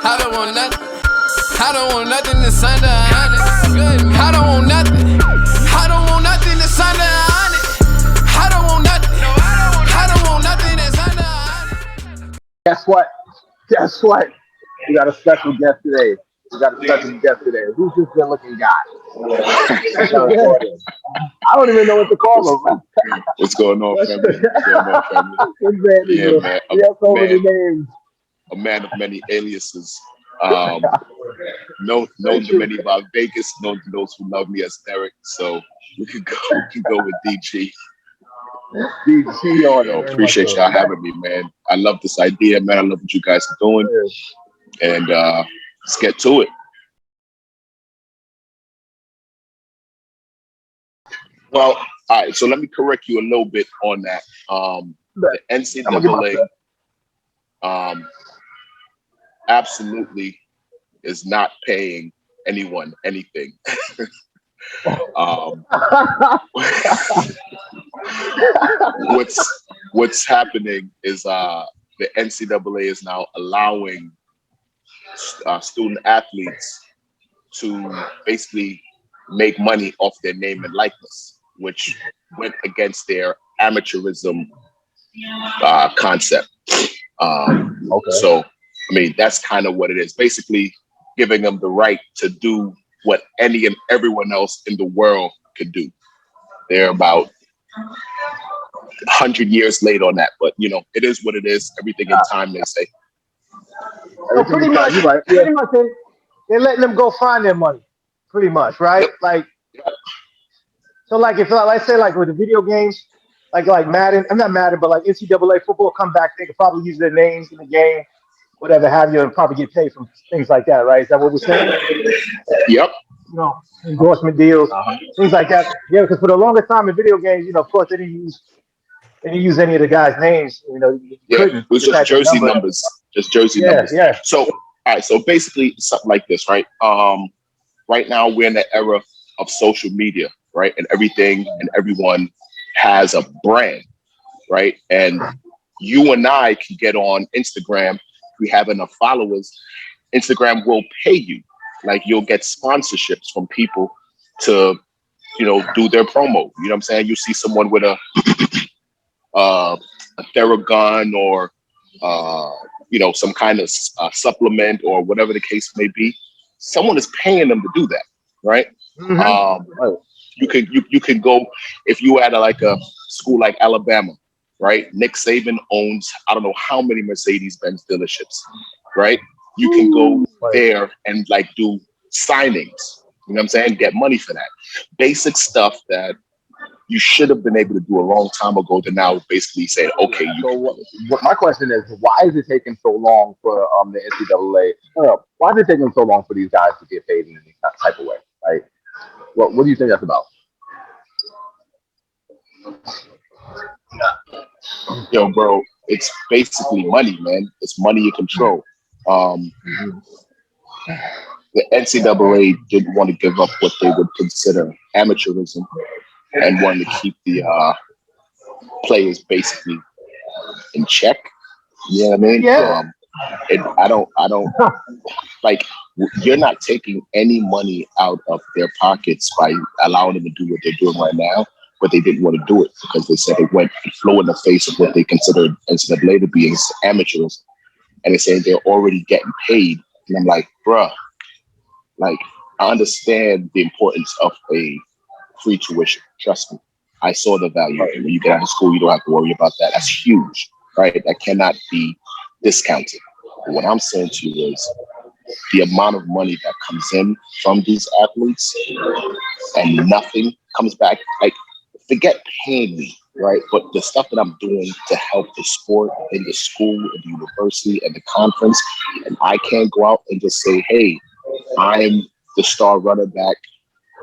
I don't want nothing. I don't want nothing that's under 100. I don't want nothing. I don't want nothing that's under 100. I don't want nothing. I don't want nothing that's under 100. Guess what? Guess what? We got a special guest today. Who's this good looking guy? I don't even know what to call him. What's going on, family? Yeah, man. We have so many names. A man of many aliases. Known to many about Vegas, known to those who love me as Derek. So we can go with DG. DG, appreciate y'all having me, man. I love this idea, man. I love what you guys are doing. And let's get to it. Well, all right, so let me correct you a little bit on that. The NCAA absolutely is not paying anyone anything. What's happening is the NCAA is now allowing student athletes to basically make money off their name and likeness, which went against their amateurism concept. So, I mean, that's kind of what it is. Basically giving them the right to do what any and everyone else in the world could do. They're about 100 years late on that, but you know, it is what it is. Everything in time, they say. So pretty much, they're letting them go find their money, pretty much, right? Yep. Like, so like if let's say like with the video games, like Madden, I'm not Madden, but like NCAA football come back, they could probably use their names in the game, whatever have you, and probably get paid from things like that, right? Is that what we're saying? Yep. You know, endorsement deals, things like that. Yeah, because for the longest time in video games, you know, of course they didn't use any of the guys' names. You know, it was just jersey numbers. Just jersey numbers. Yeah. So, all right. So basically, something like this, right? Right now we're in the era of social media, right? And everything and everyone has a brand, right? And you and I can get on Instagram. If we have enough followers, Instagram will pay you. Like you'll get sponsorships from people to, you know, do their promo. You know what I'm saying? You see someone with a Theragun or you know, some kind of supplement or whatever the case may be. Someone is paying them to do that, right? Mm-hmm. You can go if you at a school like Alabama, right? Nick Saban owns I don't know how many Mercedes-Benz dealerships, right? You can go there and like do signings. You know what I'm saying? Get money for that. Basic stuff that you should have been able to do a long time ago to now basically say, okay. What my question is, why is it taking so long for the NCAA? Why is it taking so long for these guys to get paid in any type of way? Like, what do you think that's about? Yo, bro, it's basically money, man. It's money you control. The NCAA didn't want to give up what they would consider amateurism and wanted to keep the players basically in check. You know what I mean? Yeah. I don't like you're not taking any money out of their pockets by allowing them to do what they're doing right now, but they didn't want to do it because they said it went flew in the face of what they considered NCAA to be as amateurism. And they're saying they're already getting paid. And I'm like, bruh, like, I understand the importance of a free tuition. Trust me. I saw the value. And when you get out of school, you don't have to worry about that. That's huge, right? That cannot be discounted. But what I'm saying to you is the amount of money that comes in from these athletes and nothing comes back. Like, forget paying me, right? But the stuff that I'm doing to help the sport in the school, in the university, and the conference, and I can't go out and just say, hey, I'm the star running back,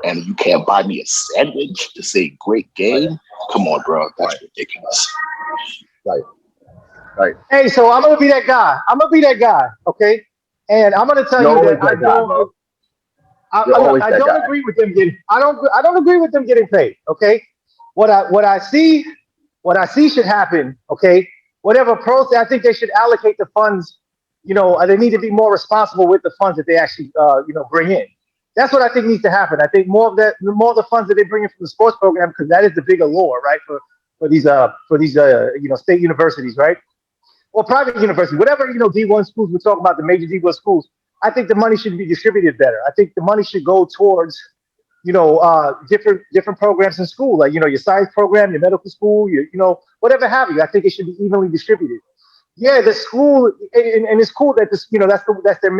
and you can't buy me a sandwich to say great game. Come on, bro. That's ridiculous. Right. Hey, so I'm gonna be that guy. Okay? And I'm gonna tell you that I don't agree with them getting. I don't agree with them getting paid. Okay. What I see should happen. Okay. Whatever process, I think they should allocate the funds they need to be more responsible with the funds that they actually, bring in. That's what I think needs to happen. I think more of the funds that they bring in from the sports program, because that is the bigger lure, right? For these state universities, right? Or private universities, whatever, D1 schools, we're talking about the major D1 schools. I think the money should be distributed better. I think the money should go towards, different programs in school, like, your science program, your medical school, whatever have you. I think it should be evenly distributed. Yeah, the school, and it's cool that this, that's their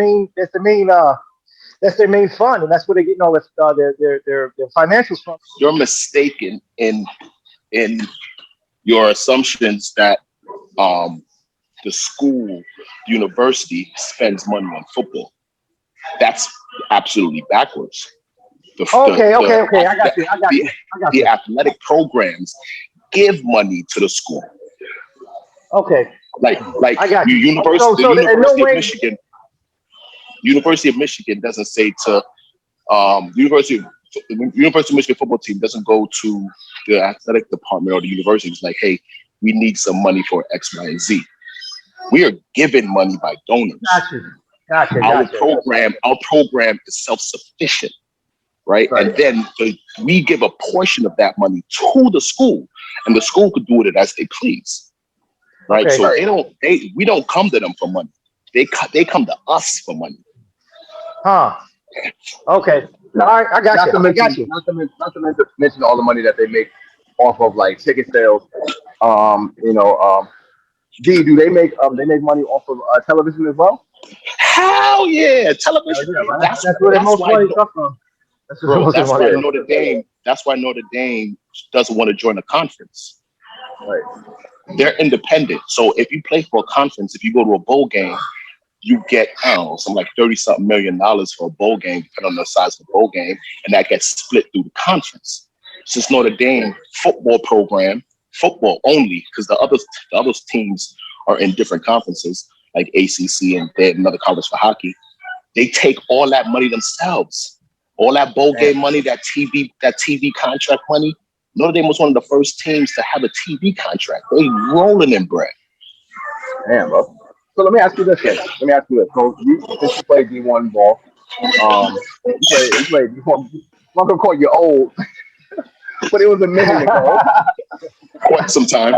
main fund, and that's where they're getting all their financials from. You're mistaken in your assumptions that the school, university spends money on football. That's absolutely backwards. Okay. I got you. The athletic programs give money to the school. Okay. Like I got you. University of Michigan doesn't say to University of Michigan football team doesn't go to the athletic department or the university. It's like, hey, we need some money for X, Y, and Z. We are given money by donors. Gotcha. Our program is self-sufficient, right? And then we give a portion of that money to the school, and the school could do it as they please, right? Okay. So we don't come to them for money. They come to us for money. Huh. Okay. All right, I got you. Not to mention all the money that they make off of like ticket sales. Do they make money off of television as well? Hell yeah, television. Right? That's where the most money comes from. That's why Notre Dame. That's why Notre Dame doesn't want to join a conference. Right. They're independent. So if you play for a conference, if you go to a bowl game, you get something like $30-something million for a bowl game, depending on the size of the bowl game, and that gets split through the conference. Since Notre Dame football program, football only, because the other teams are in different conferences like ACC, and they have another conference for hockey. They take all that money themselves, all that bowl game money, that TV contract money. Notre Dame was one of the first teams to have a TV contract. They rolling in bread. Damn, bro. So let me ask you this. So since you play D1 ball, you played. I'm not gonna call you old, but it was a minute ago. Quite some time,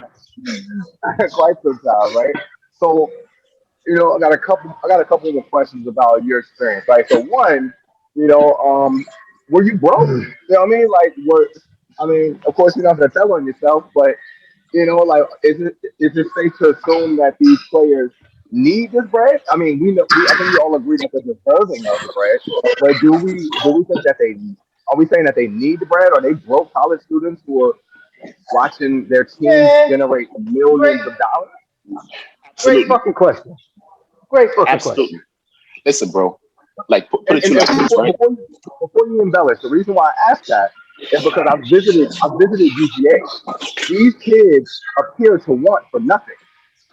right? So, I got a couple of questions about your experience, right? So one, were you broke? You know what I mean? Like, of course you don't have to tell on yourself, but is it safe to assume that these players need this bread? I mean, I think we all agree that they're deserving of the bread, but do we think that are we saying that they need the bread? Are they broke college students who are watching their teams generate millions of dollars? Absolutely. Great fucking question. Absolutely. Listen, bro. Like, put it right? Before you embellish, the reason why I asked that is because I visited UGA. These kids appear to want for nothing.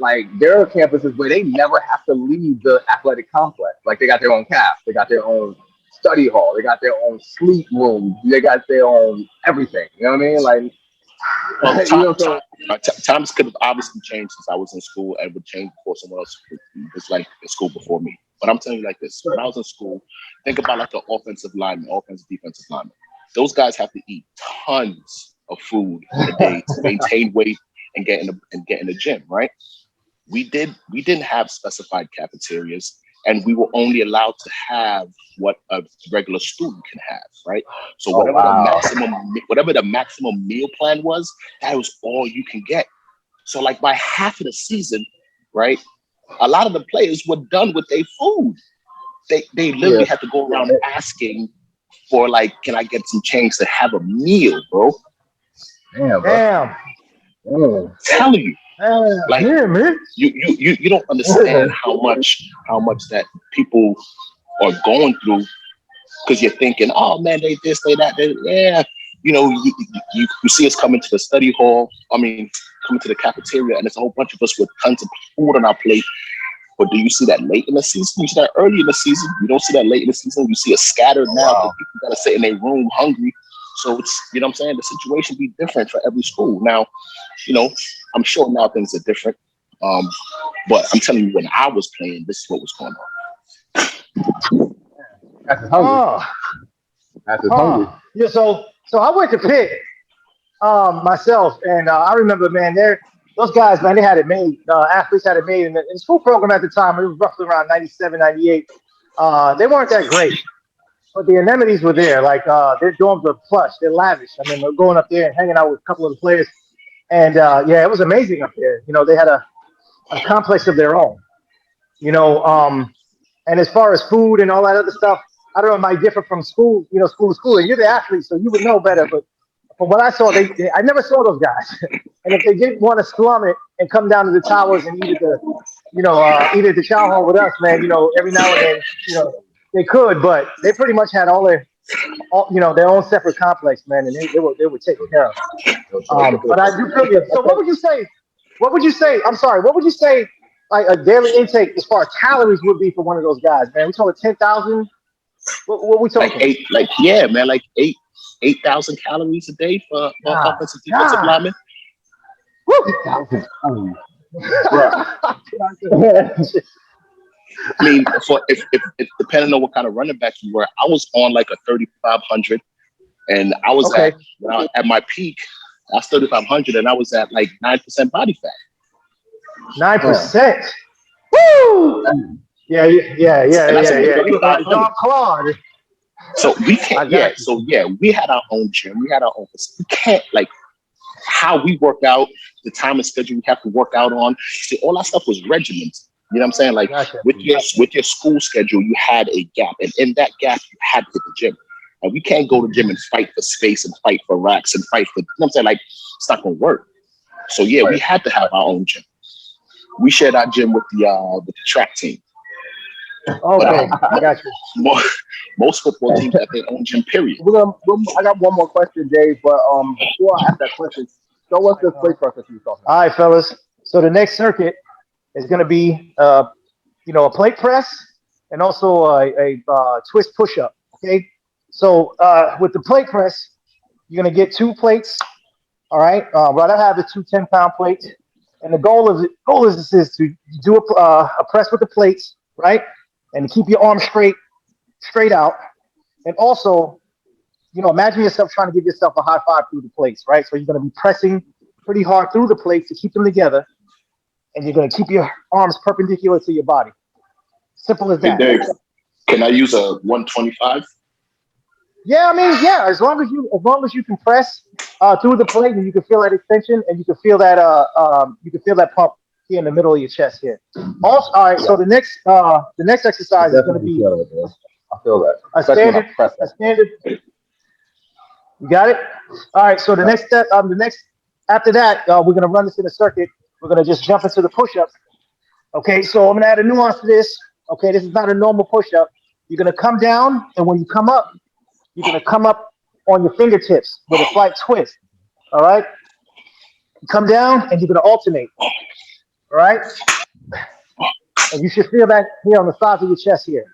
Like, there are campuses where they never have to leave the athletic complex. Like, they got their own caf, they got their own study hall, they got their own sleep room, they got their own everything. You know what I mean? Like, times could have obviously changed since I was in school, and would change before someone else was like in school before me. But I'm telling you like this: when I was in school, think about like the offensive defensive lineman. Those guys have to eat tons of food in a day to maintain weight and get in the gym, right? We didn't have specified cafeterias, and we were only allowed to have what a regular student can have, right? So whatever the maximum meal plan was, that was all you can get. So like by half of the season, right, a lot of the players were done with their food. They literally had to go around asking for like, can I get some change to have a meal, bro? Damn. I'm telling you. Like man. You don't understand how much that people are going through, because you're thinking, oh man, they this, they that, you see us coming to the study hall, coming to the cafeteria, and there's a whole bunch of us with tons of food on our plate. But do you see that late in the season? You see that early in the season? You don't see that late in the season. You see it scattered now. Wow. People gotta sit in their room hungry. So it's, you know what I'm saying? The situation be different for every school. Now, I'm sure now things are different. But I'm telling you, when I was playing, this is what was going on. That's his hungry. That's his hungry. Yeah, so I went to Pitt myself, and I remember, man, those guys, man, they had it made. Athletes had it made. In the school program at the time, it was roughly around 97, 98. They weren't that great, but the amenities were there. Like, their dorms were plush. They're lavish. I mean, they're going up there and hanging out with a couple of the players. And, yeah, it was amazing up there. You know, they had a complex of their own. You know, and as far as food and all that other stuff, I don't know, it might differ from school, you know, school to school. And you're the athlete, so you would know better. But from what I saw, I never saw those guys. And if they did want to slum it and come down to the towers and eat at the chow hall with us, man, you know, every now and then, you know, they could, but they pretty much had their own separate complex, man, and they were taken care of. But I do feel you. So what would you say? I'm sorry. What would you say? Like a daily intake as far as calories would be for one of those guys, man? We talking 10,000? What we talking? Like 8,000 calories a day for offensive defensive linemen. 8,000 calories. I mean, if depending on what kind of running back you were, I was on like a 3,500, and I was at my peak. I was 3,500, and I was at like 9% body fat. 9%. Woo! Yeah. John Claude. So we can't. We had our own gym. We had our own. We can't like how we work out, the time and schedule we have to work out on. See, all that stuff was regiments. You know what I'm saying? Like with your school schedule, you had a gap, and in that gap, you had to hit the gym. And we can't go to the gym and fight for space and fight for racks and fight for. You know what I'm saying? Like it's not gonna work. So yeah, we had to have our own gym. We shared our gym with the track team. Okay, I got you. Most football teams have their own gym. Period. I got one more question, Dave. But before I ask that question, show us this plate press that you were talking about. All right, fellas. So the next circuit is going to be, a plate press and also a twist push-up. Okay. So with the plate press, you're going to get 2 plates. All right. What I have is 2 10-pound plates, and the goal is to do a press with the plates, right, and keep your arms straight out, and also, imagine yourself trying to give yourself a high five through the plates, right? So you're going to be pressing pretty hard through the plates to keep them together, and you're going to keep your arms perpendicular to your body. Simple as that. Hey Dave, can I use a 125? Yeah, I mean, yeah. As long as you can press through the plate, and you can feel that extension, and you can feel that pump here in the middle of your chest here. Also, all right. So the next exercise is going to be. I feel that. A standard. You got it. All right. So the next step, after that, we're going to run this in a circuit. We're going to just jump into the push-up. Okay. So I'm going to add a nuance to this. Okay. This is not a normal push-up. You're going to come down, and when you come up, you're going to come up on your fingertips with a slight twist. All right. You come down, and you're going to alternate. All right. And you should feel that here on the sides of your chest here.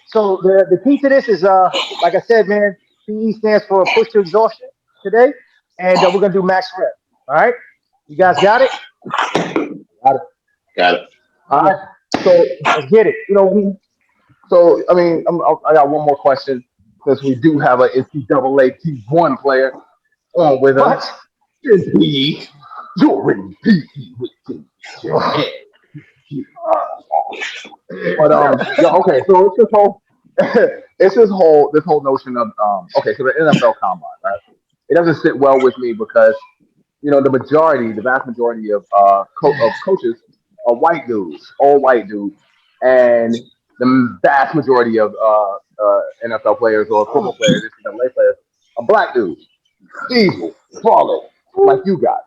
So the key to this is, like I said, man, PE stands for push to exhaustion today, and we're gonna do max rep. All right, you guys got it? Got it. All right. So let's get it. I got one more question, since we do have an NCAA D-1 player on with us. PE, you're in PE with your head. But okay, so it's this whole notion of so the NFL combine, right? It doesn't sit well with me because the vast majority of coaches are white dudes, all white dudes, and the vast majority of NFL players or football players, NCAA players, are black dudes, evil, flawless, like you guys.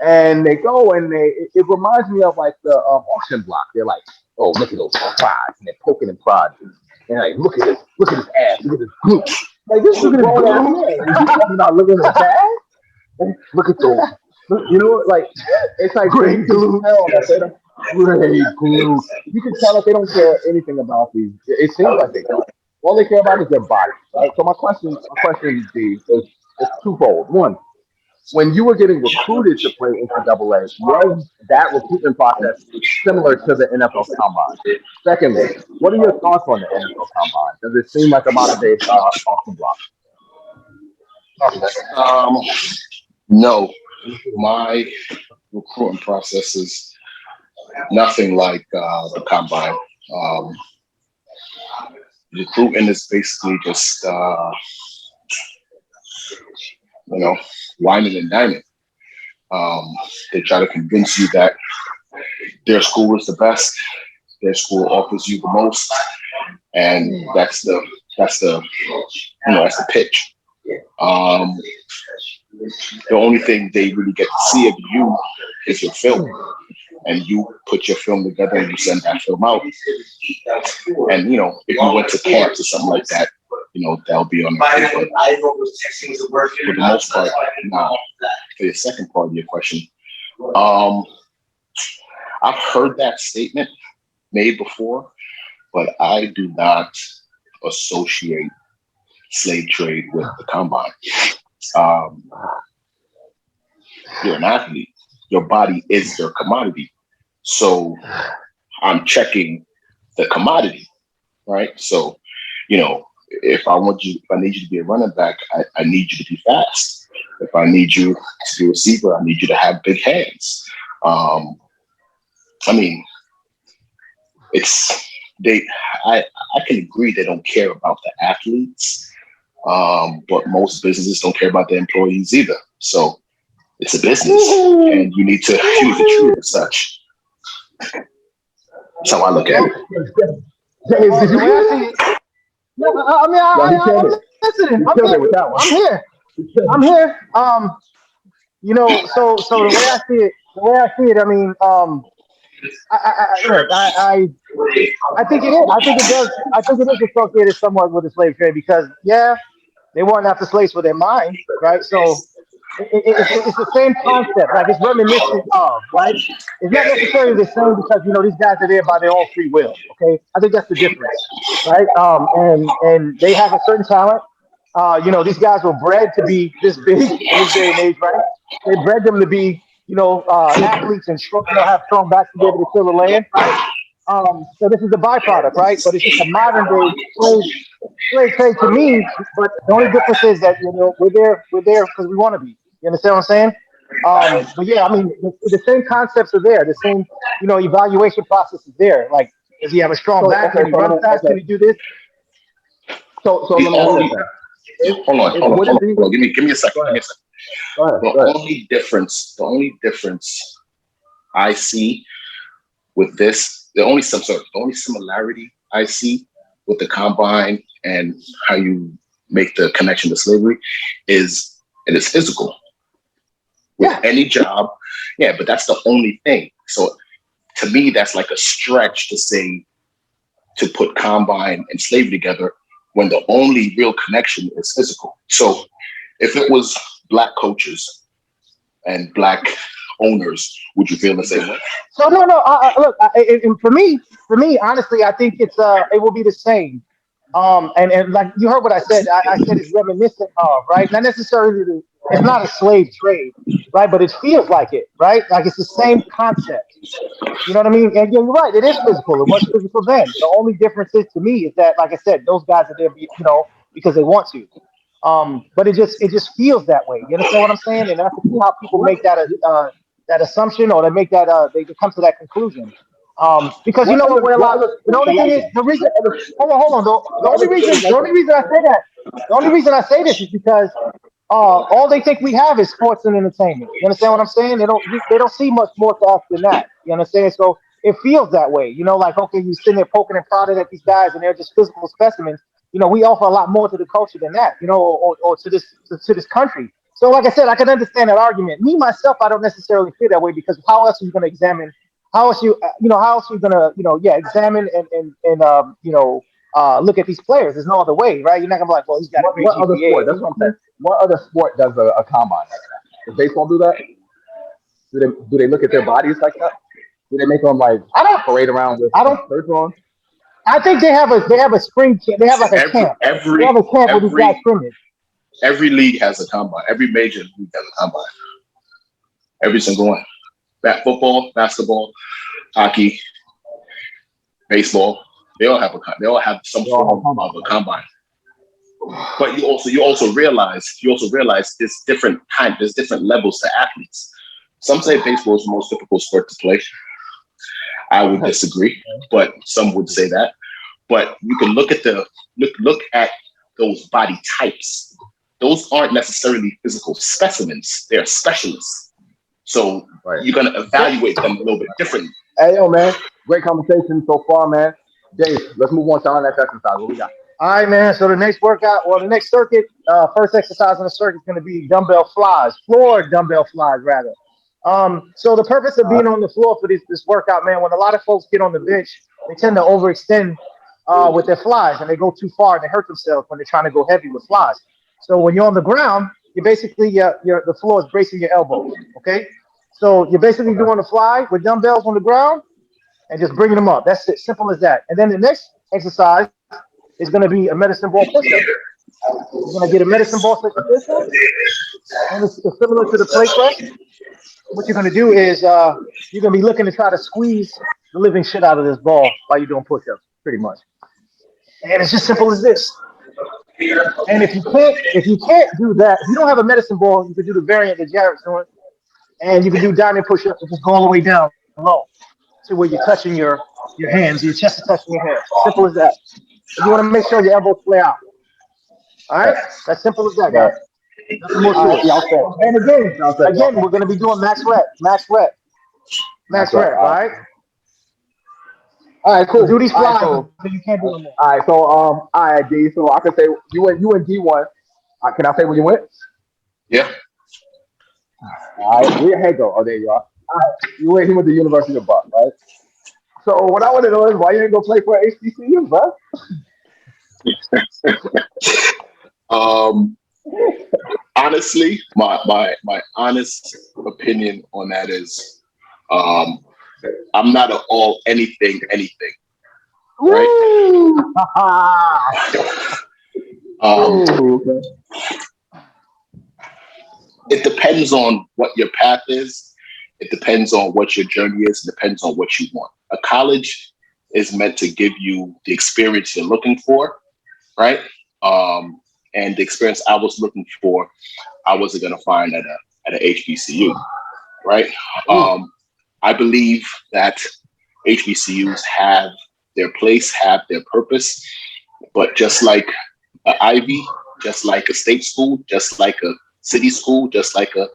And they go and it reminds me of like the auction block. They're like, oh, look at those prides, and they're poking and prodding. And like, look at his ass, look at his glutes. Like, this is a grown ass man. You're not looking at his ass? Look at those. Like, it's like great glutes. Great glutes. You can tell that they don't care anything about these. It seems like they don't. All they care about is their body, right? So my question, Steve, is twofold. One, when you were getting recruited to play NCAA, was that recruitment process similar to the NFL Combine? Secondly, what are your thoughts on the NFL Combine? Does it seem like a modern day Austin block? No, my recruiting process is nothing like the Combine. Recruiting is basically just whining and dining. They try to convince you that their school is the best, their school offers you the most, and that's the pitch. The only thing they really get to see of you is your film, and you put your film together and you send that film out. And if you went to camps or something like that, that'll be on the paper. For the most part, now, for the second part of your question, I've heard that statement made before, but I do not associate slave trade with the Combine. You're an athlete. Your body is your commodity. So I'm checking the commodity, right? So, if I need you to be a running back, I need you to be fast. If I need you to be a receiver, I need you to have big hands. I can agree they don't care about the athletes, but most businesses don't care about their employees either. So it's a business, and you need to use it true as such. That's how I look at it. James, did you hear that? No, I'm listening. I'm here. I'm here. So the way I see it, I mean, I think it is. I think it does. I think it is associated somewhat with the slave trade because, they weren't after slaves for their mind, right? So it's the same concept. Like it's reminiscent of, right? It's not necessarily the same because these guys are there by their own free will. Okay, I think that's the difference, right? And they have a certain talent. These guys were bred to be this big in this day and age, right? They bred them to be, athletes and strong, have strong backs to be able to kill the land, right? So this is the byproduct, right? But it's just a modern day slave trade to me. But the only difference is that we're there because we want to be. You understand what I'm saying? But yeah, I mean the same concepts are there. The same evaluation process is there. Like, does he have a strong back? Can he run fast? Can he do this? So let me hold on. Give me a second. The only difference I see with this, the only similarity I see with the Combine and how you make the connection to slavery is it is physical. With any job, but that's the only thing. So to me, that's like a stretch to put Combine and slavery together when the only real connection is physical. So if it was Black coaches and Black owners, would you feel the same way? So no. Look, for me, honestly, I think it will be the same. And like you heard what I said. I said it's reminiscent of, right? Not necessarily. It's not a slave trade, right? But it feels like it, right? Like it's the same concept. You know what I mean? And you're right. It is physical. It was physical then. The only difference is to me is that, like I said, those guys are there, because they want to. But it just feels that way. You understand what I'm saying? And that's how people make that assumption, or they make that they come to that conclusion. Because the only thing is the reason. Hold on. The only reason I say this is because all they think we have is sports and entertainment. You understand what I'm saying? They don't see much more to us than that. You understand? So it feels that way. Like, okay, you're sitting there poking and prodding at these guys, and they're just physical specimens. We offer a lot more to the culture than that. Or to this country. So, like I said, I can understand that argument. Me myself, I don't necessarily feel that way because how else are you going to examine? How else you going to examine and look at these players? There's no other way, right? You're not gonna be like, well, he's got a great what other sport? That's what I'm saying. What other sport does a combine like that? Does baseball do that? Do they look at their bodies like that? Do they make them parade around with shirts on? I think they have a spring camp. They have like a camp. They have a camp where these guys scrimmage. Every league has a combine. Every major league has a combine. Every single one. Football, basketball, hockey, baseball. They all have some form of a combine. But you also realize there's different levels to athletes. Some say baseball is the most difficult sport to play. I would disagree, but some would say that. But you can look at those body types. Those aren't necessarily physical specimens. They're specialists. So you're going to evaluate them a little bit differently. Hey, yo, man. Great conversation so far, man. Dave, let's move on to our next exercise. What we got? All right, man. So the next circuit, first exercise on the circuit is going to be dumbbell flies, floor dumbbell flies, rather. So the purpose of being on the floor for this workout, man, when a lot of folks get on the bench, they tend to overextend with their flies, and they go too far and they hurt themselves when they're trying to go heavy with flies. So when you're on the ground, you basically the floor is bracing your elbows. Okay, so you're basically doing a fly with dumbbells on the ground and just bringing them up. That's it, simple as that. And then the next exercise is going to be a medicine ball push-up. You're going to get a medicine ball push-up, and it's similar to the plate press. What you're going to do is you're going to be looking to try to squeeze the living shit out of this ball while you're doing push-ups, pretty much. And it's just simple as this. And if you can't do that, if you don't have a medicine ball, you can do the variant that Jared's doing, and you can do diamond push-ups and just go all the way down low to where you're touching your hands, your chest is touching your hands. Simple as that. You want to make sure your elbows flare out. All right? That's simple as that, guys. Nothing more to it. And again, we're going to be doing max rep. All right? All right, cool. Do these flies, so you can't do them more. All right, so all right, D. So I can say you went D1. Can I say where you went? Yeah. All right, where your head go? Oh, there you are. All right, you went to the University of Buck, right? So what I want to know is why you didn't go play for HBCU, bro? Honestly, my honest opinion on that is, I'm not an all anything, right? Okay. It depends on what your path is. It depends on what your journey is. It depends on what you want. A college is meant to give you the experience you're looking for, right? And the experience I was looking for, I wasn't going to find at an HBCU, right? I believe that HBCUs have their place, have their purpose, but just like an Ivy, just like a state school, just like a city school, just like a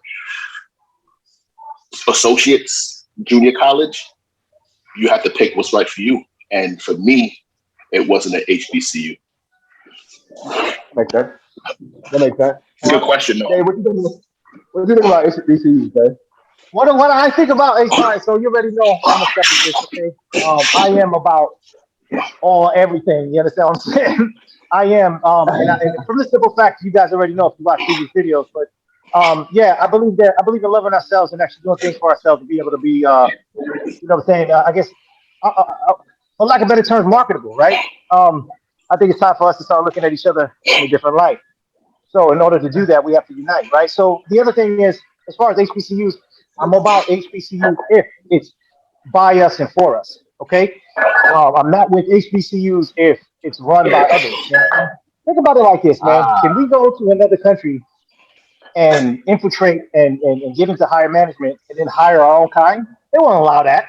associate's junior college, you have to pick what's right for you. And for me, it wasn't an HBCU. Makes sense. That makes sense. Good question, though. Hey, what you think about HBCUs, Dave? What I think about HBCU, so you already know I'm a separatist, okay? I am about everything. You understand what I'm saying? I am, and from the simple fact, you guys already know if you watch previous videos, but yeah, I believe in loving ourselves and actually doing things for ourselves to be able to be, you know what I'm saying? I guess, for lack of better terms, marketable, right? I think it's time for us to start looking at each other in a different light. So in order to do that, we have to unite, right? So the other thing is, as far as HBCUs, I'm about HBCUs if it's by us and for us, okay? I'm not with HBCUs if it's run by others. Man. Think about it like this, man. Can we go to another country and infiltrate and get into higher management and then hire our own kind? They won't allow that.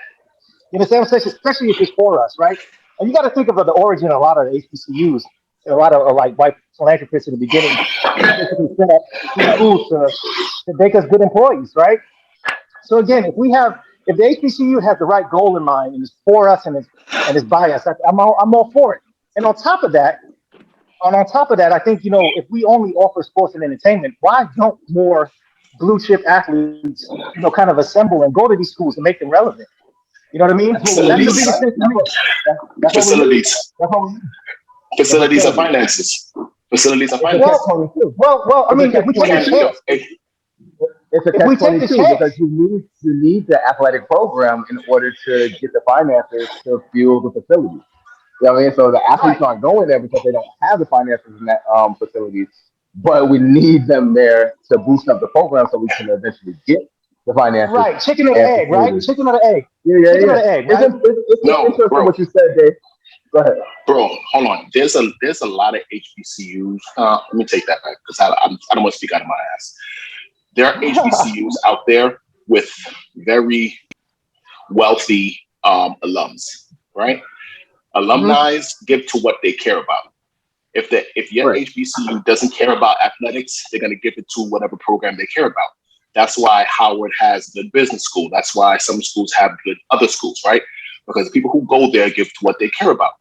You understand what I'm saying? Especially if it's for us, right? And you got to think of the origin of a lot of the HBCUs. A lot of like white philanthropists in the beginning basically set up schools to make us good employees, right? So again, if the HBCU has the right goal in mind and it's for us and it's by us, I'm all for it. And on top of that, I think, you know, if we only offer sports and entertainment, why don't more blue chip athletes, you know, kind of assemble and go to these schools and make them relevant? You know what I mean? Facilities and finances. Well, I mean, if we take a chance. It's a catch-22 because you need the athletic program in order to get the finances to fuel the facilities. You know what I mean? So the athletes aren't going there because they don't have the finances in that facilities. but we need them there to boost up the program so we can eventually get the finances Right, chicken or the and egg, right? facilities. Chicken or the egg. Yeah. Chicken or the egg, It's, right? it's No, interesting bro. what you said, Dave. Go ahead. Bro, hold on. There's a lot of HBCUs. Let me take that back because I don't want to speak out of my ass. There are HBCUs out there with very wealthy alums, right? Mhm. Alumni give to what they care about. If your Right. HBCU doesn't care about athletics, they're going to give it to whatever program they care about. That's why Howard has good business school. That's why some schools have good other schools, right? Because the people who go there give to what they care about.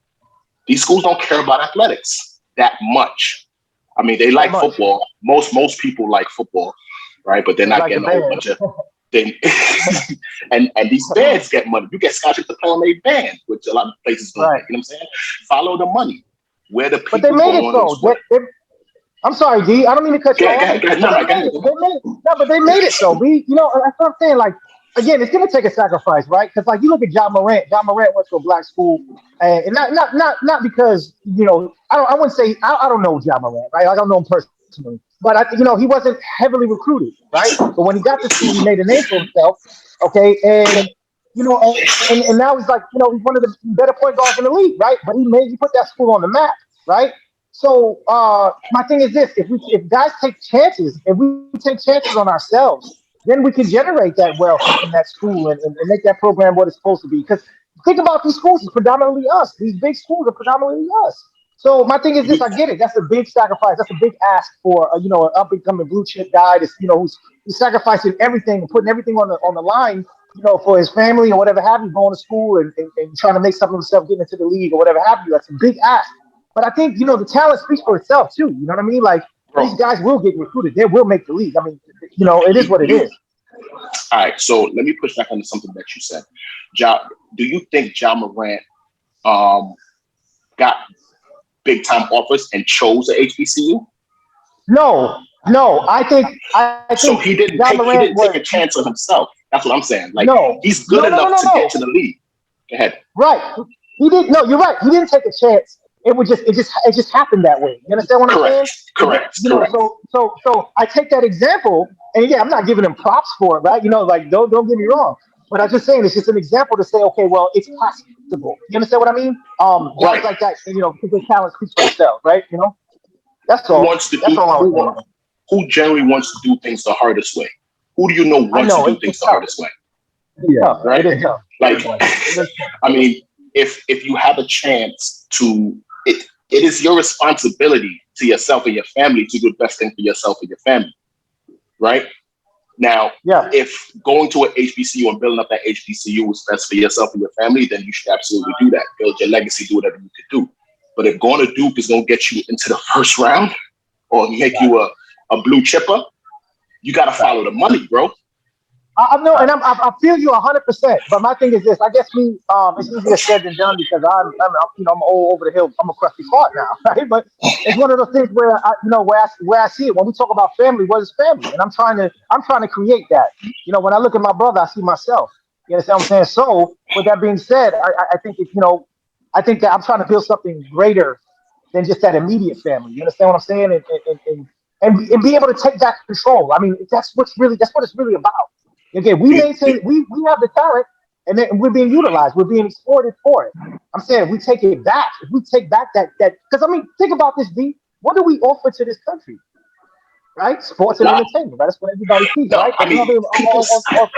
These schools don't care about athletics that much. I mean, they That like much. football. Most people like football, right? But they're It's not like the getting a whole band. bunch of they and these bands get money. You get scholarships to play on a band, which a lot of places don't. Right. You know what I'm saying? Follow the money. Where the But they people made go it on though. those work. I'm sorry, D. I don't mean to cut Go you ahead, go off. ahead, go ahead. But No, they no, go made ahead. it. They made it. No, but they made it though. That's what I'm saying. Like, again, it's gonna take a sacrifice, right? Because like you look at John Morant. John Morant went to a black school, and not because I wouldn't say I don't know John Morant, right? I don't know him personally, but he wasn't heavily recruited, right? But when he got to school, he made a name for himself. Okay, and and now he's like he's one of the better point guards in the league, right? But he put that school on the map, right? So my thing is this: if guys take chances, if we take chances on ourselves, then we can generate that wealth in that school and make that program what it's supposed to be. Because think about these schools; it's predominantly us. These big schools are predominantly us. So my thing is this: I get it. That's a big sacrifice. That's a big ask for an up and coming blue chip guy that's who's sacrificing everything and putting everything on the line. For his family or whatever have you, going to school and trying to make something of himself, getting into the league or whatever have you. That's a big ask. But I think the talent speaks for itself too. You know what I mean? Like these Bro, guys will get recruited. They will make the league. I mean, it is what it you is. all right. So let me push back on something that you said. Do you think John Morant got big time offers and chose the HBCU? No, no. I think So John he Morant didn't was take a chance on himself. That's what I'm saying. Like no, he's good no, no, no, enough no, to get to no. the league. Go ahead. Right. He didn't. No, you're right. He didn't take a chance. It just happened that way. You understand what I'm saying? Correct. So I take that example, and yeah, I'm not giving him props for it, right? Like don't get me wrong, but I'm just saying it's just an example to say, okay, well, it's possible. You understand what I mean? Guys Right. like that, because their talent speaks for itself, right? That's Who all. wants to That's do all I was saying. who generally wants to do things the hardest way? Who do you know I wants to know do it's things the tough. hardest way? It's Yeah. tough. Right? It is tough. Like It is tough. I mean, if you have a chance to it is your responsibility to yourself and your family to do the best thing for yourself and your family. Right? Now, Yeah. if going to an HBCU and building up that HBCU is best for yourself and your family, then you should absolutely do that. Build your legacy, do whatever you could do. But if going to Duke is going to get you into the first round or make you a blue chipper, you got to follow the money, bro. I know, and I feel you 100%. But my thing is this: I guess it's easier said than done because I'm old over the hill. I'm a crusty fart now, right? But it's one of those things where I see it when we talk about family. What is family? And I'm trying to create that. When I look at my brother, I see myself. You understand what I'm saying? So with that being said, I think I think that I'm trying to build something greater than just that immediate family. You understand what I'm saying? And be able to take back control. I mean, that's what it's really about. Again, we maintain, we have the talent, and then we're being utilized. We're being exploited for it. I'm saying if we take it back, if we take back that, because I mean, think about this, D. What do we offer to this country? Right? Sports and Nah, entertainment. Right? That's what everybody sees, no, right? I But mean, as I far as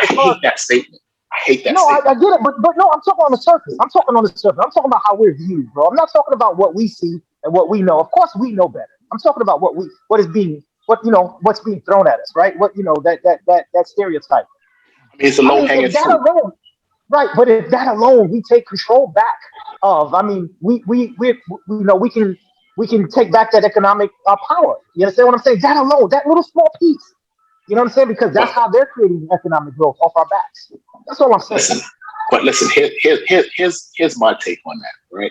hate that statement. I hate that no, I statement. get it, but no, I'm talking on the surface. I'm talking on the surface. I'm talking about how we're viewed, bro. I'm not talking about what we see and what we know. Of course, we know better. I'm talking about what's being thrown at us, right? That stereotype. I mean, it's a I low mean, hanging if that fruit. alone, right? But if that alone, we take control back of. I mean, we can take back that economic power. You understand what I'm saying? That alone, that little small piece. You know what I'm saying? Because that's But how they're creating economic growth off our backs. That's all I'm saying. listen, here's my take on that, right?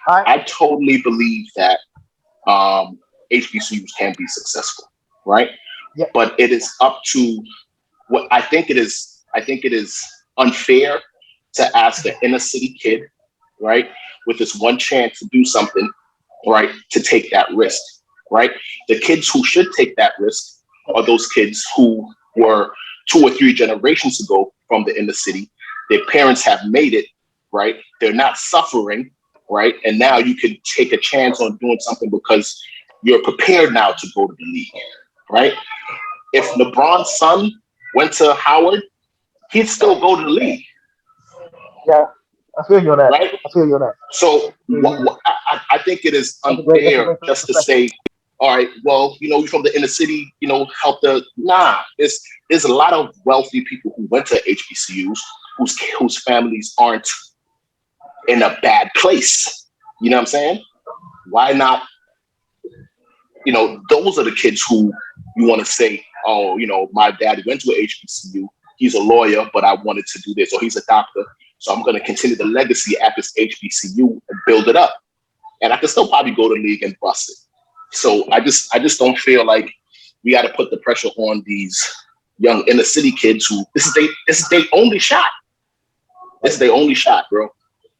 All right. I totally believe that HBCUs can be successful, right? Yeah. But it is up to what I think it is. I think it is unfair to ask an inner city kid, right, with this one chance to do something, right, to take that risk. right? The kids who should take that risk are those kids who were 2 or 3 generations ago from the inner city. Their parents have made it, right? They're not suffering, right? And now you can take a chance on doing something because you're prepared now to go to the league, right? If LeBron's son went to Howard, he'd still go to the league. Yeah, I feel you on that. Right? I feel you on that. So I think it is unfair just to say, all right, well, you're from the inner city, help the, there's a lot of wealthy people who went to HBCUs whose families aren't in a bad place. You know what I'm saying? Why not? Those are the kids who you want to say, oh, my daddy went to a HBCU. He's a lawyer, but I wanted to do this, or he's a doctor. So I'm going to continue the legacy at this HBCU and build it up. And I can still probably go to league and bust it. So I just don't feel like we got to put the pressure on these young inner city kids who this is their only shot. This is their only shot, bro.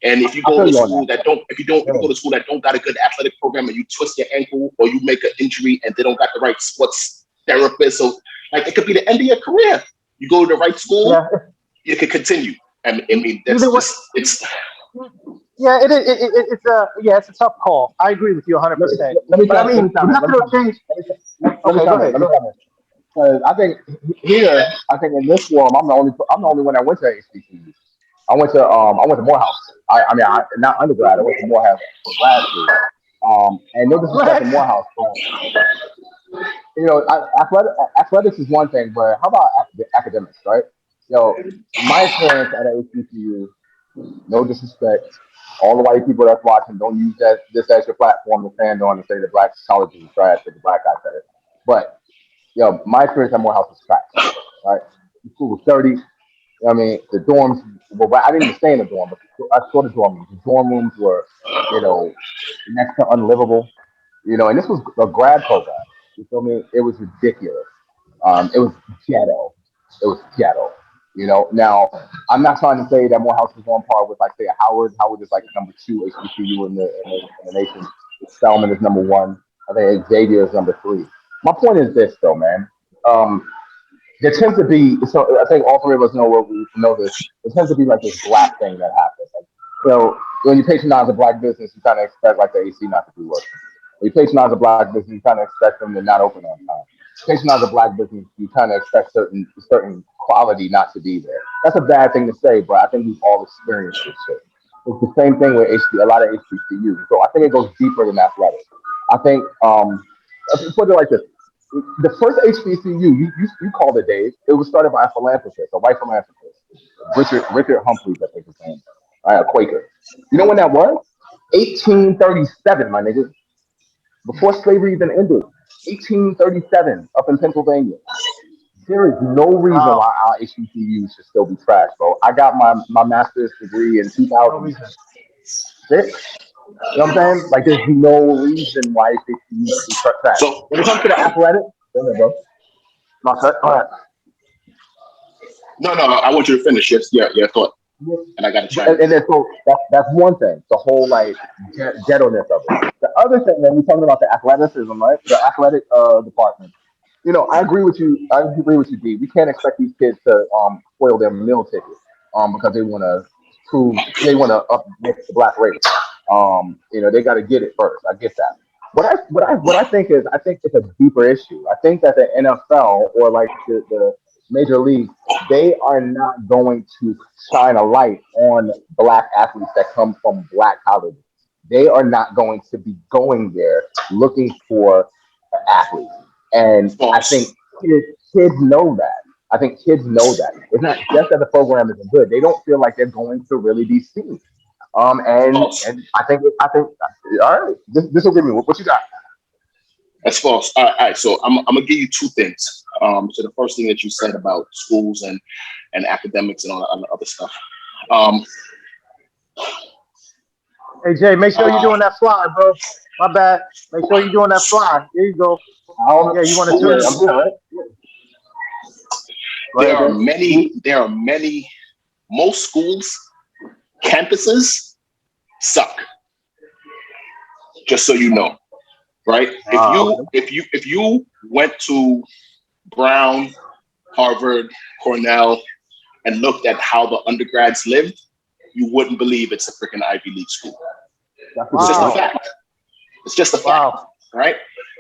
And if you go to school that don't, if you go to school that don't got a good athletic program and you twist your ankle or you make an injury and they don't got the right sports therapist, so like it could be the end of your career. You go to the right school, you can continue. I mean, that's just, it's. Yeah, it's a tough call. I agree with you 100%. Let me change. Okay, go ahead. Because I think in this forum, I'm the only one that went to HBCU. I went to Morehouse. Not undergrad. I went to Morehouse for grad school. And no disrespect to Morehouse, but athletics is one thing, but how about academics, right? My experience at a HBCU, no disrespect, all the white people that's watching, don't use this as your platform to stand on and say the black colleges is trash or the black guy said it. But my experience at Morehouse was trash, right? The school was dirty. The dorms. Well, I didn't even stay in the dorm, but I saw the dorm rooms. The dorm rooms were, next to unlivable. And this was a grad program. You feel me? It was ridiculous. It was ghetto. Now I'm not trying to say that Morehouse is on par with, like, say, a Howard. Howard is like number 2 HBCU in the nation. Spelman is number 1. I think Xavier is number 3. My point is this, though, man. There tends to be, so I think all 3 of us know this. There tends to be like this black thing that happens. So when you patronize a black business, you kind of expect like the AC not to be working. When you patronize a black business, you kind of expect them to not open on time. Patronize a black business, you kind of expect certain quality not to be there. That's a bad thing to say, but I think we've all experienced this shit. It's the same thing with a lot of HBCUs. So I think it goes deeper than athletics. I think, let's put it like this. The first HBCU, you called it, Dave, it was started by a philanthropist, a white philanthropist, Richard Humphreys, I think his name, a Quaker. You know when that was? 1837, my nigga. Before slavery even ended. 1837, up in Pennsylvania. There is no reason why our HBCUs should still be trash, bro. I got my master's degree in 2006. You know what I'm saying? Like, there's no reason why HBCUs should be trash. So when it comes to the athletic, go ahead, bro. Go ahead. No, I want you to finish. Yes, your thought. And I got to try. And then so that's one thing, the whole like ghetto-ness of it. The other thing that we're talking about, the athleticism, right? The athletic department. I agree with you. D. We can't expect these kids to spoil their meal ticket because they want to uplift the black race. They got to get it first. I get that. What I think is, I think it's a deeper issue. I think that the NFL or like the major league, they are not going to shine a light on black athletes that come from black colleges. They are not going to be going there looking for athletes. And I think kids know that. It's not just that the program isn't good. They don't feel like they're going to really be seen. And I think all right. This will give me what you got. That's false. All right. So I'm gonna give you 2 things. So the first thing that you said about schools and academics and all the other stuff. Hey Jay, make sure you're doing that fly, bro. My bad. Make sure you're doing that fly. There you go. Yeah, you want to turn? I'm good, right? There are many. Most schools, campuses suck. Just so you know. right? If you went to Brown, Harvard, Cornell, and looked at how the undergrads lived, you wouldn't believe it's a freaking Ivy League school. It's just a fact. It's just a fact, right?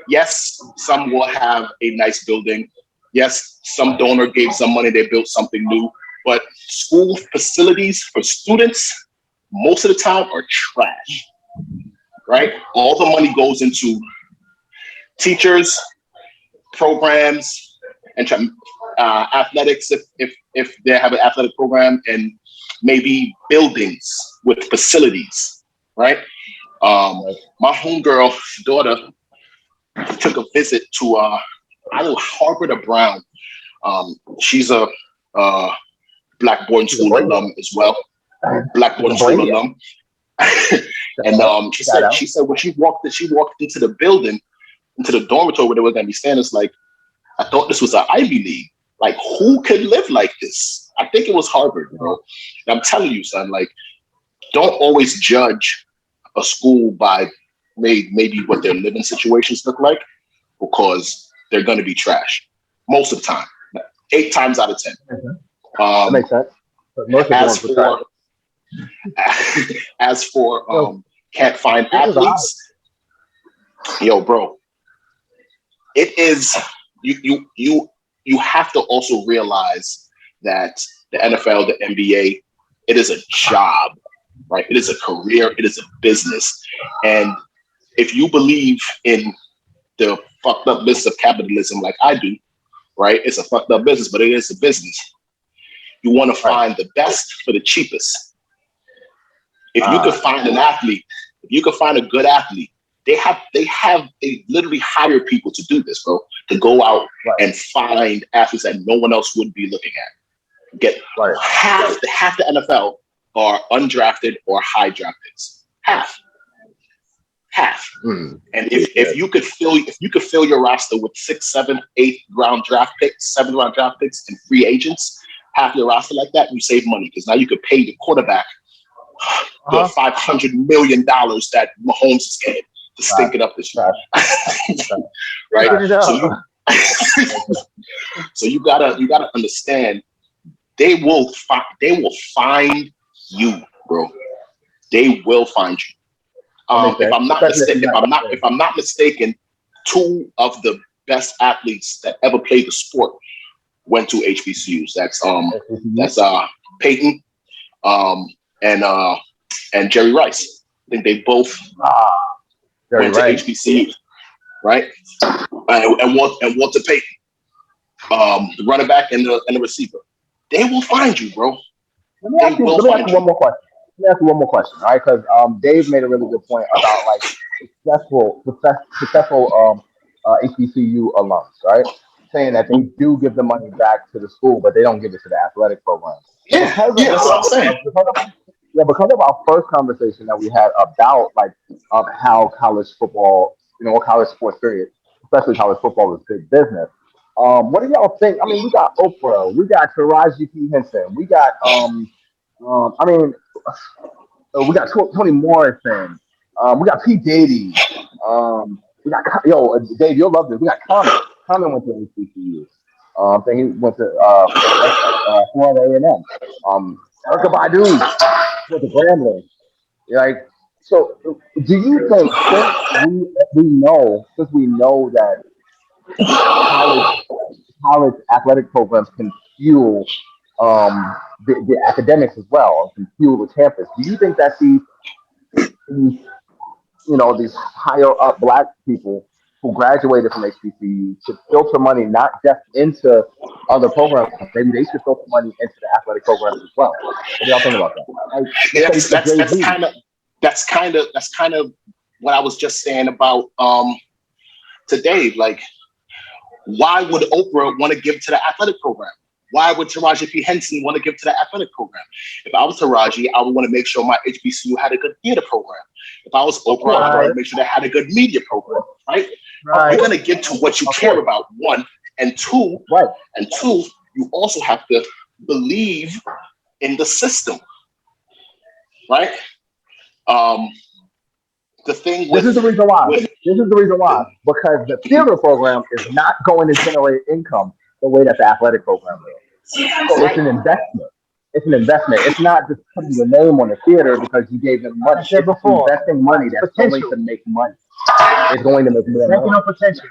Yes, some will have a nice building. Yes, some donor gave some money, they built something new. But school facilities for students, most of the time, are trash, right? All the money goes into teachers, programs, and athletics if they have an athletic program, and maybe buildings with facilities, right? My homegirl's daughter took a visit to either Harvard or Brown. She's a Black boarding school alum as well. Black boarding school alum. And she said when she walked into the building, into the dormitory where they were going to be staying, it's like, I thought this was an Ivy League. Like, who could live like this? I think it was Harvard, bro. And I'm telling you, son, like, don't always judge a school by maybe what their living situations look like, because they're going to be trash most of the time, 8 times out of 10. That makes sense. As for can't find athletes, yo, bro, it is you have to also realize that the NFL, the NBA, it is a job, right? It is a career, it is a business. And if you believe in the fucked up business of capitalism like I do, right? It's a fucked up business, but it is a business. You want to find the best for the cheapest. If you could find an athlete, if you could find a good athlete, they literally hire people to do this, bro, to go out and find athletes that no one else would be looking at. Get half the NFL are undrafted or high draft picks. Half. And if you could fill your roster with 6, 7, 8 round draft picks, 7 round draft picks, and free agents, half your roster like that, you save money, because now you could pay the quarterback the $500 million that Mahomes is getting to stink it up this year. Right? So you gotta understand, they will find you, bro. They will find you. If I'm not mistaken, 2 of the best athletes that ever played the sport went to HBCUs. That's Peyton and Jerry Rice. I think they both went to HBCUs, right? And Walter Payton, the running back and the receiver. They will find you, bro. Let me ask you one more question. All right, because Dave made a really good point about like successful HBCU alums, right? Saying that they do give the money back to the school, but they don't give it to the athletic program. Yeah, that's what I'm saying. Because of our first conversation that we had about like how college football, college sports period, especially college football, is big business. What do y'all think? I mean, we got Oprah, we got Taraji P. Henson, we got we got Toni Morrison, we got P. Diddy, we got Dave, you'll love this. We got Common. Common went to HBCU. I think he went to Florida A&M. Erykah Badu with the Grambling. Like, so do you think, since we know that college athletic programs can fuel the academics as well, can fuel the campus, do you think that these higher up Black people who graduated from HBCU should filter money not just into other programs, maybe they should filter money into the athletic programs as well? What do y'all think about that? That's kind of what I was just saying about today. Like, why would Oprah want to give to the athletic program? Why would Taraji P. Henson want to give to the athletic program? If I was Taraji, I would want to make sure my HBCU had a good theater program. If I was Oprah, I would want to make sure they had a good media program, right? You're going to get to what you care about, 1, and 2. And 2, you also have to believe in the system, right? The the thing This with is the reason why. Because the theater program is not going to generate income the way that the athletic program will. So it's an investment. It's not just putting your name on the theater because you gave them money. It's investing money that's going to make money. It's going to make more money. Banking on potential.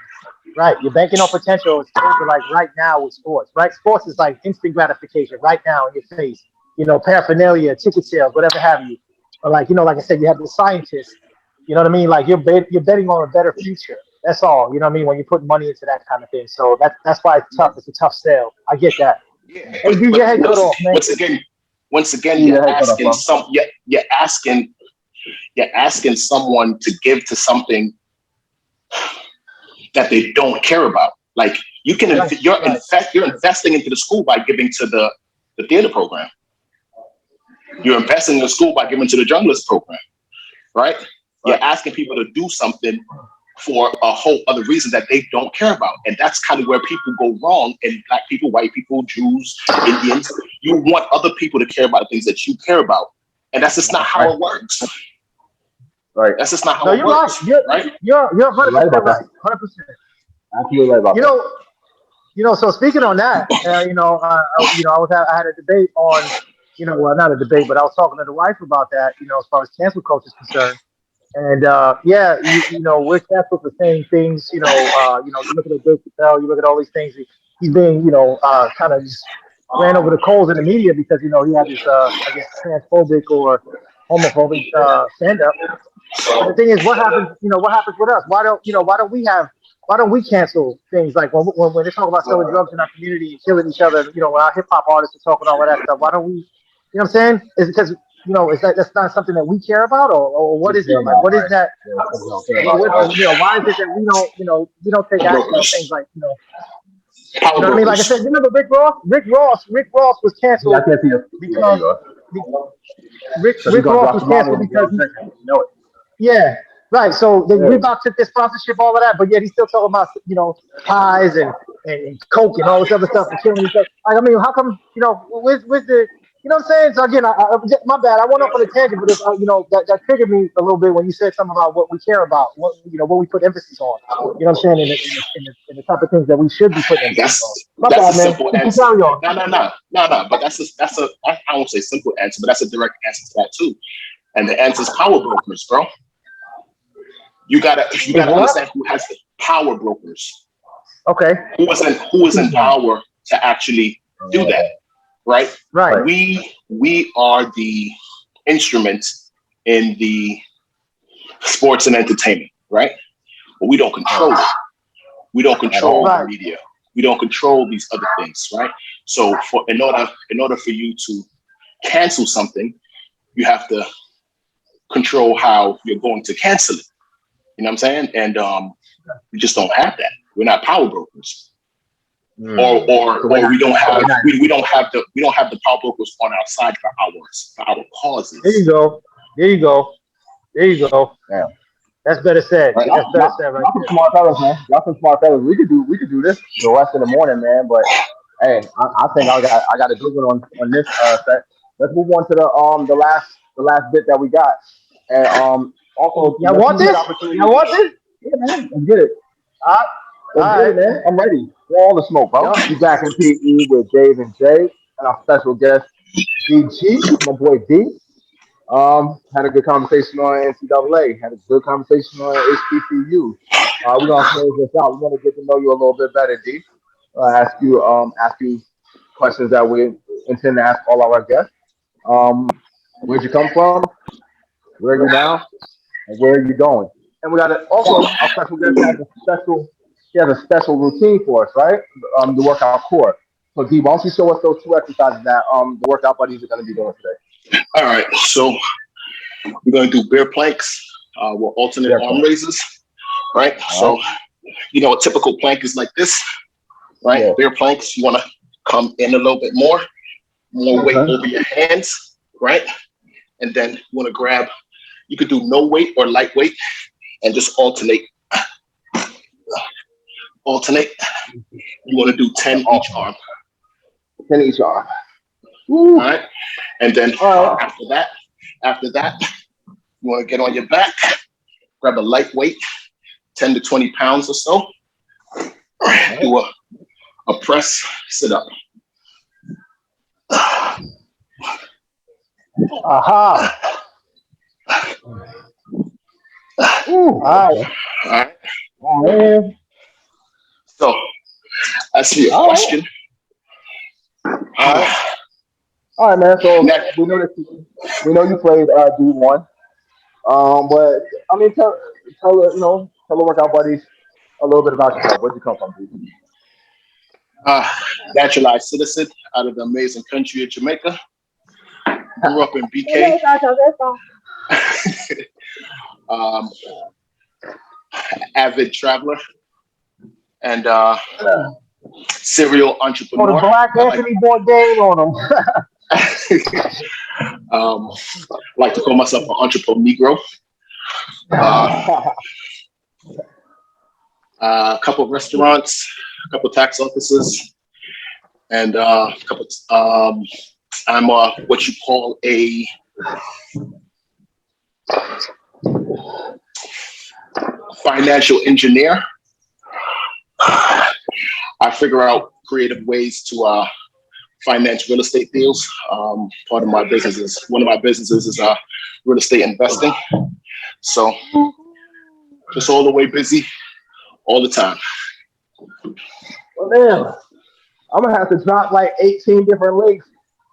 Right. You're banking on potential as opposed to like right now with sports. Right. Sports is like instant gratification right now in your face. You know, paraphernalia, ticket sales, whatever have you. Or like, you know, like I said, you have the scientists. You know what I mean? Like you're betting on a better future. That's all. You know what I mean? When you put money into that kind of thing. So that's why it's tough. It's a tough sale. I get that. Yeah, Hey, do your head cut off, man. Once again, you're asking someone to give to something that they don't care about. Like you're investing into the school by giving to the theater program. You're investing in the school by giving to the journalist program, right? You're asking people to do something for a whole other reason that they don't care about. And that's kind of where people go wrong. And Black people, white people, Jews, Indians, you want other people to care about the things that you care about. And that's just not how it works. Right. That's just not how it works. Right. You're 100% right. 100%. Absolutely right about that. You know, so speaking on that, I had a debate on, not a debate, but I was talking to the wife about that, as far as cancel culture is concerned. And we're canceled for saying things, you look at Dave Chappelle, you look at all these things. He's being, kind of just ran over the coals in the media because, he had this, transphobic or homophobic stand up. But the thing is, what happens with us? Why don't we cancel things like when they talk about selling drugs in our community and killing each other, when our hip hop artists are talking all of that stuff, why don't we, you know what I'm saying? Is it because, is that's not something that we care about, or what is it? Like, what is that? Why is it that we don't take action on things like, you know what I mean? Like I said, remember Rick Ross? Rick Ross was canceled because Rick Ross was canceled because yeah, right. So Reebok took their sponsorship, all of that, but yet he's still talking about pies and coke and all this other stuff and killing each other. Like, I mean, how come where's the you know what I'm saying? So again, my bad. I went off on a tangent, but that triggered me a little bit when you said something about what we care about, what we put emphasis on. You know what I'm saying? In the type of things that we should be putting emphasis on. My bad, man. Simple answer. No. But I won't say simple answer, but that's a direct answer to that too. And the answer is power brokers, bro. You gotta understand who has the power brokers. Okay. Who is in power to actually do that. Right. We are the instruments in the sports and entertainment, right? But we don't control it. We don't control the media. We don't control these other things, right? So in order for you to cancel something, you have to control how you're going to cancel it. You know what I'm saying? And we just don't have that. We're not power brokers. Or we don't have the power brokers on our side for our causes. There you go. Yeah. That's better said. Right. That's better said right there. Smart fellas, man. Y'all some smart fellas. We could do this the rest of the morning, man. But hey, I think I got a good one on this set. Let's move on to the last bit that we got. And also y'all want this? Yeah, man. Let's get it. All right, man. I'm ready. All the smoke, bro. Be back in PE with Dave and Jay and our special guest, DG, my boy D. Had a good conversation on NCAA. Had a good conversation on HBCU. We're gonna close this out. We want to get to know you a little bit better, D. Ask you questions that we intend to ask all our guests. Where'd you come from? Where are you now? And where are you going? And we got also our special guest has a special routine for us, right? The workout core. So D, why don't you show us those two exercises that the workout buddies are going to be doing today? All right, so we're going to do bear planks with alternate arm raises, right? So, a typical plank is like this, right? Yeah. Bear planks, you want to come in a little bit more weight over your hands, right? And then you want to grab, you could do no weight or lightweight and just alternate. You want to do 10 each arm. 10 each arm. All right. And then after that, you want to get on your back grab a lightweight, 10 to 20 pounds or so. Do a press sit up. Aha. All right. So, that's your question. All right, man. So we know you played D1. But I mean, tell the workout buddies a little bit about yourself. Where'd you come from, dude? Naturalized citizen out of the amazing country of Jamaica. Grew up in BK. Avid traveler and serial entrepreneur. The Black Anthony Bourdain on him. Like to call myself an entrepreneur Negro. A couple of restaurants, a couple of tax offices, and a couple. I'm what you call a financial engineer. I figure out creative ways to finance real estate deals. One of my businesses is real estate investing. So just all the way busy all the time. Well, damn, I'm gonna have to drop like 18 different links.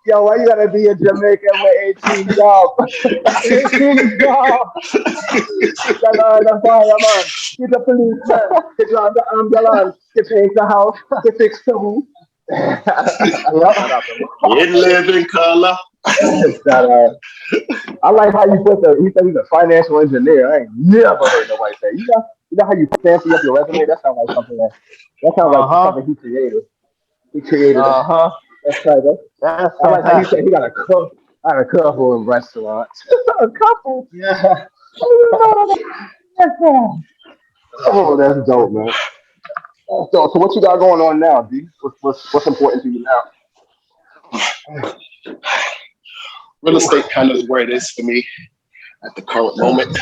Yo, why you gotta be a Jamaican with 18 jobs? 18 jobs. That's why I'm on. He's a policeman. He's on the ambulance. He takes the house. He fixes the roof. In living color. I like how you he said he's a financial engineer. I ain't never heard nobody say. You know how you fancy up your resume? That sounds like something something he created. He created it. That's right. I like how you said he got a couple in restaurants. A couple? Yeah. Oh, that's dope, man. So what you got going on now, D? What's important to you now? Real estate kind of is where it is for me at the current moment.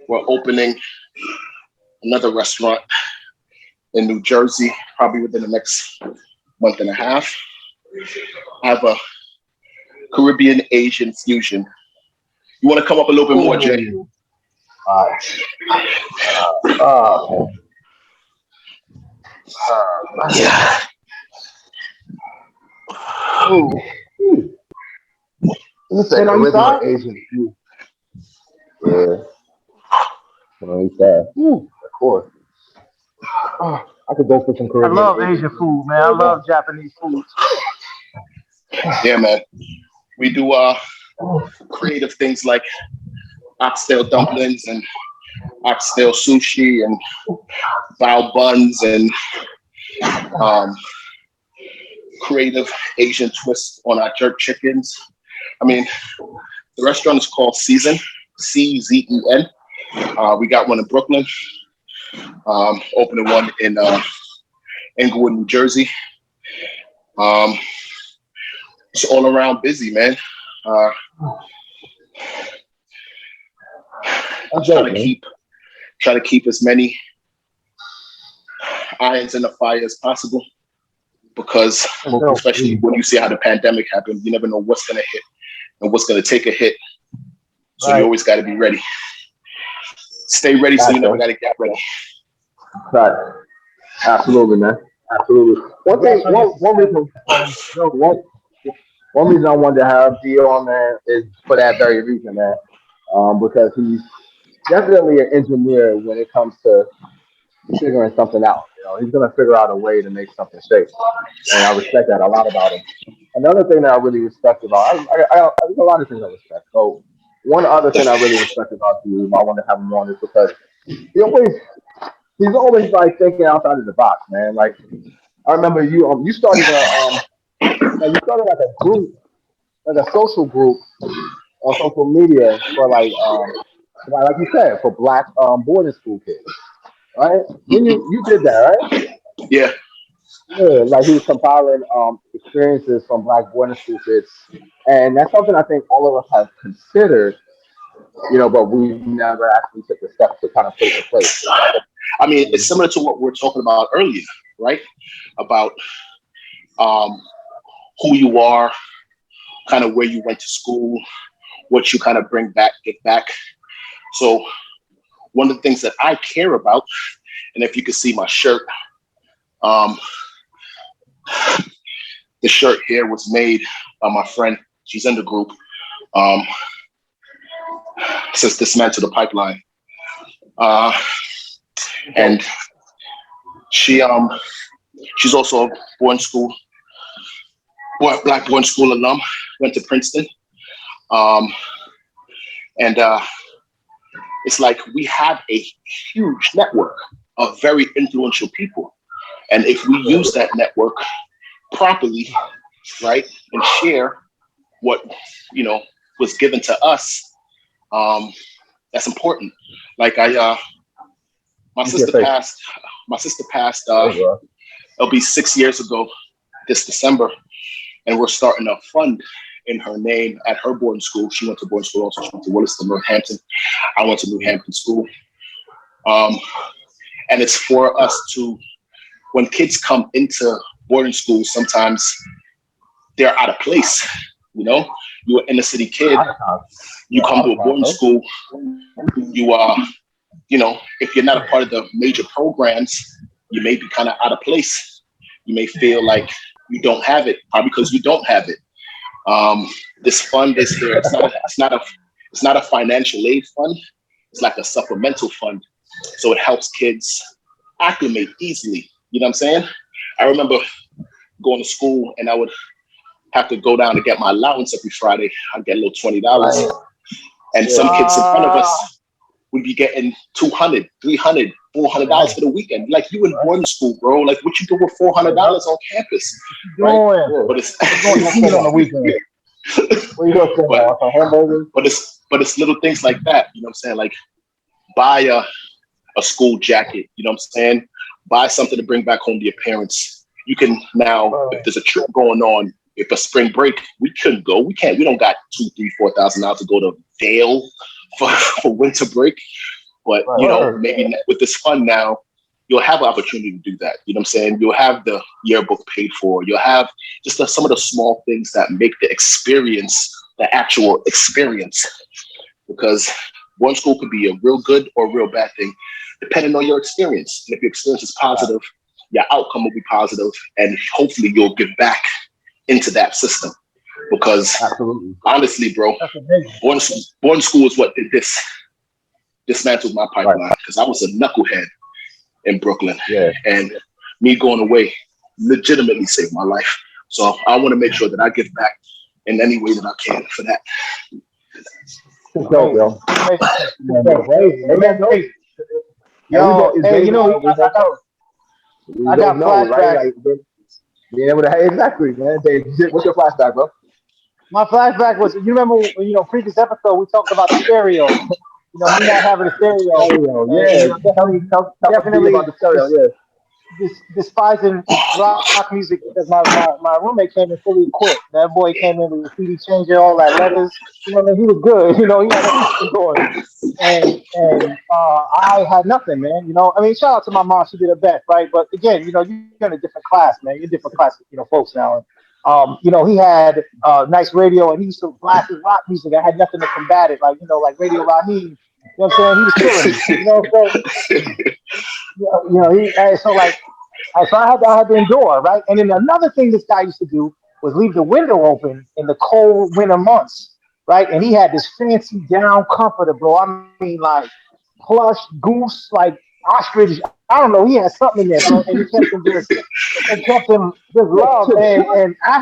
We're opening another restaurant in New Jersey, probably within the next month and a half. I have a Caribbean Asian fusion. You want to come up a little bit more, Jay? Yeah. You say Caribbean Asian fusion. Yeah. Of course. I could go for some Caribbean. I love Asian food, man. I love Japanese food. Yeah, man. We do creative things like oxtail dumplings and oxtail sushi and bao buns and creative Asian twists on our jerk chickens. I mean, the restaurant is called Season, CZEN. We got one in Brooklyn, opening one in Englewood, New Jersey. It's all around busy, man. I'm try to keep as many irons in the fire as possible, because especially when you see how the pandemic happened, you never know what's going to hit and what's going to take a hit. So you always got to be ready. Stay ready, so you never got to get ready. Right. Absolutely, man. Absolutely. One reason I wanted to have Gio on, man, is for that very reason, man. Because he's definitely an engineer when it comes to figuring something out. You know, he's gonna figure out a way to make something shake, and I respect that a lot about him. Another thing that I really respect about, there's a lot of things I respect. So one other thing I really respect about you, I want to have him on, is because he's always like thinking outside of the box, man. Like I remember you started you started like a group, like a social group on social media for like you said, for Black boarding school kids, right? You did that, right? Yeah. Yeah, like he was compiling experiences from Black boarding school kids, and that's something I think all of us have considered. but we never actually took the steps to kind of put it in place. I mean, it's similar to what we were talking about earlier, right? About who you are, kind of where you went to school, what you kind of bring back, get back. So one of the things that I care about, and if you can see my shirt, the shirt here was made by my friend. She's in the group. Says Dismantle the Pipeline. And she's also a black boarding school alum, went to Princeton. And it's like we have a huge network of very influential people. And if we use that network properly, right, and share what, was given to us, that's important. Like my sister passed, it'll be 6 years ago this December. And we're starting a fund in her name at her boarding school. She went to boarding school also. She went to Williston, Northampton. I went to New Hampton School. And it's for us to, when kids come into boarding school, sometimes they're out of place. You're an inner city kid. You come to a boarding school. You if you're not a part of the major programs, you may be kind of out of place. You may feel like you don't have it, probably because you don't have it. This fund is here. It's not a financial aid fund. It's like a supplemental fund. So it helps kids acclimate easily. You know what I'm saying? I remember going to school and I would have to go down to get my allowance every Friday. I'd get a little $20. And some kids in front of us would be getting $200, $300, $400 for the weekend. Like, you in boarding school, bro. Like, what you do with $400 on campus? Right? But it's on the weekend. But it's little things like that. You know what I'm saying? Like, buy a school jacket. You know what I'm saying? Buy something to bring back home to your parents. You can now, if there's a trip going on, if a spring break, we couldn't go. We can't. We don't got $2,000, $3,000, $4,000 to go to Vail for winter break. But maybe with this fund now, you'll have an opportunity to do that. You know what I'm saying? You'll have the yearbook paid for. You'll have just some of the small things that make the experience the actual experience. Because one school could be a real good or a real bad thing, depending on your experience. And if your experience is positive, your outcome will be positive, and hopefully you'll give back into that system. Because honestly, bro, boarding school is what did this. Dismantled my pipeline, because I was a knucklehead in Brooklyn, and me going away legitimately saved my life. So I want to make sure that I give back in any way that I can for that. I got flashback. Exactly, man. What's your flashback, bro? My flashback was, you remember, previous episode we talked about the stereo. Me not having a stereo. Definitely about the stereo. Despising rock music, because my roommate came in fully equipped. That boy came in with a CD changer, all that letters. He was good. He had everything going. And I had nothing, man. Shout out to my mom. She did her best, right? But again, you're in a different class, man. You're a different class, folks now. And, he had nice radio, and he used to blast his rock music. I had nothing to combat it, like Radio Raheem. You know what I'm saying? He was killing. So I had to endure, right? And then another thing this guy used to do was leave the window open in the cold winter months, right? And he had this fancy down comforter, bro. I mean, like plush, goose, like ostrich. I don't know. He had something in there, bro. And it kept him just love. And I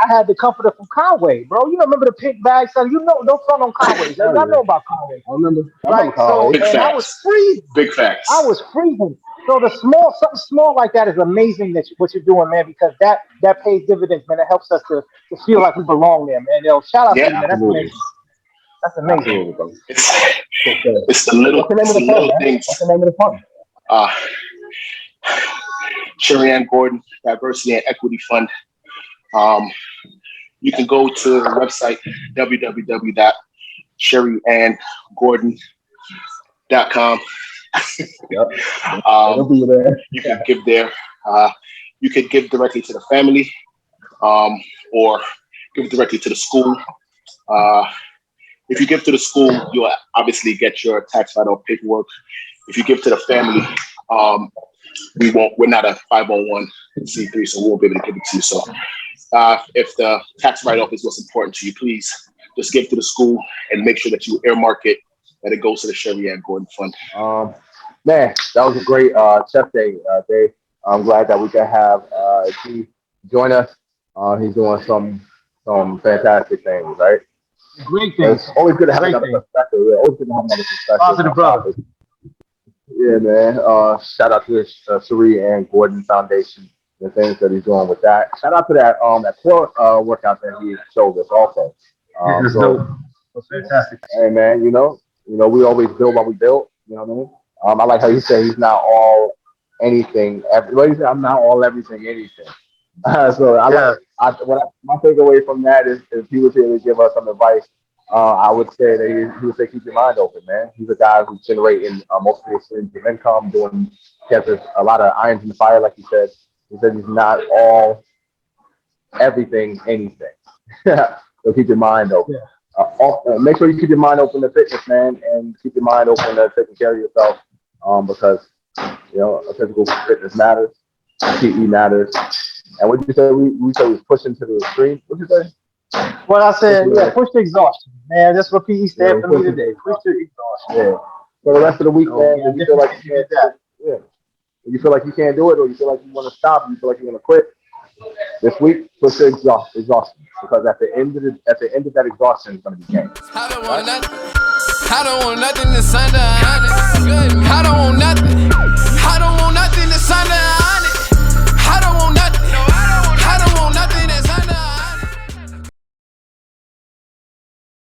had the comforter from Conway, bro. You remember the pink bag? So no fun on Conway. I know about Conway. I remember. Right. So I was freezing. Big facts. I was freezing. So something small like that is amazing what you're doing, man, because that pays dividends, man. It helps us to feel like we belong there, man. Shout out to you, man. That's amazing. That's amazing. It's the little things. What's the name of the fund? Sherry Ann Gordon Diversity and Equity Fund. You can go to the website SherryandGordon.com. Yep. It'll be there. You can give there. You could give directly to the family, or give directly to the school. If you give to the school, you'll obviously get your tax write-off paperwork. If you give to the family, we're not a 501c3, so we won't be able to give it to you. So if the tax write-off is what's important to you, please just give to the school and make sure that you earmark it, that it goes to the Sherry and Gordon Fund. Man, that was a great chef day, Dave. I'm glad that we can have G join us. He's doing some fantastic things, right? Great things. It's always good to have another perspective. Yeah, always good to have another perspective. Positive brother. Yeah, man. Shout out to the Sherry and Gordon Foundation, the things that he's doing with that. Shout out to that core workout that he showed us also. Fantastic. Hey, man, you know, we always build what we build. You know what I mean? I like how you say he's not all anything. Everybody said I'm not all everything anything. So my takeaway from that is if he was here to give us some advice, I would say that he would say keep your mind open, man. He's a guy who's generating multiple streams of income, he has a lot of irons in the fire, like he said. He said he's not all everything anything. So keep your mind open. Yeah. Make sure you keep your mind open to fitness, man, and keep your mind open to taking care of yourself, because physical fitness matters, PE matters. And what did you say? We said we was pushing to the extreme. What did you say? Well, I said, push to exhaustion, man. That's what PE stand for me today. Push to exhaustion. Yeah. For the rest of the week, man, if you feel like you can't do it, if you feel like you can't do it, or you feel like you want to stop, you feel like you want to quit, this week, push to exhaustion, because at the end of that exhaustion is going to be game. I don't want nothing. I don't want nothing to sign the honest. I don't want nothing.